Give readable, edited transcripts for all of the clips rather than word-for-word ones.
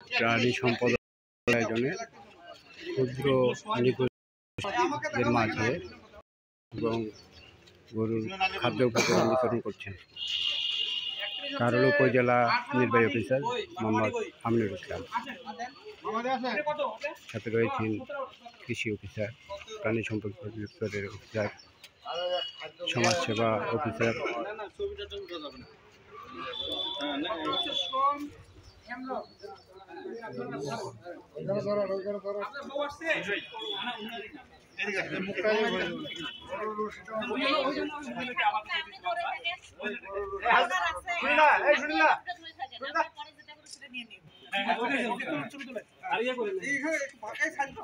প্রাণী সম্পদ আয়োজনে ক্ষুদ্র নিখোঁজদের মাঝে এবং গরুর খাদ্য উপকরণ বিতরণ করছেন কারোল উপজেলা নির্বাহী অফিসার মোহাম্মদ আমিনুল ইসলাম। সাথে রয়েছেন কৃষি অফিসার, প্রাণী সম্পদ অধিদপ্তরের অফিসার, সমাজসেবা অফিসার।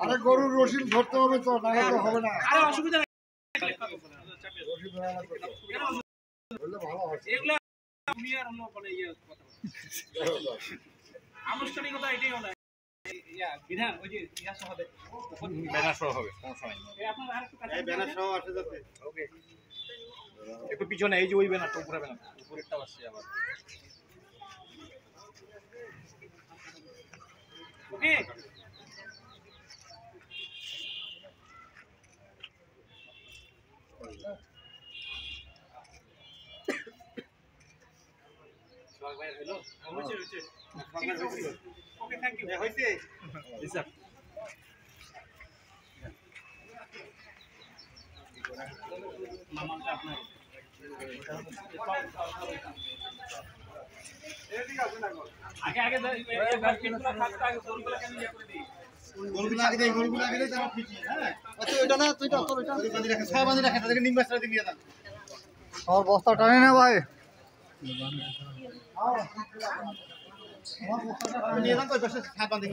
আরে গরুর রসিদ ধরতে হবে তো, না হলে হবে না। অসুবিধা নেই, আনুষ্ঠানিকতা এটাই হলো বিধান। ওই যে ব্যানার সহ হবে, সমস্যা নাই। ব্যানার সহ আসে যাচ্ছে। ওকে, একটু পিছনে এই যে ওই ব্যানারটা, উপরে ব্যানার, উপরেরটাও আসছে আবার। ওকে, ওকে, থ্যাংক ইউ। হয়েছে জি স্যার। মামাটা আপনার আগে আগে গরুগুলো আগে দেই, গরুগুলো আগে দেই, তারপর পিছি। হ্যাঁ, আচ্ছা ওইটা না, তুইটা তোর ওইটা বাঁধি রাখে, ছয় বাঁধি রাখে, তাদেরকে নিম গাছটা দিয়ে দাও। আমার বস্তা টানে না ভাই, আমার বস্তাটা নিয়ে যান তো, পাশে ছাপ বাঁধি।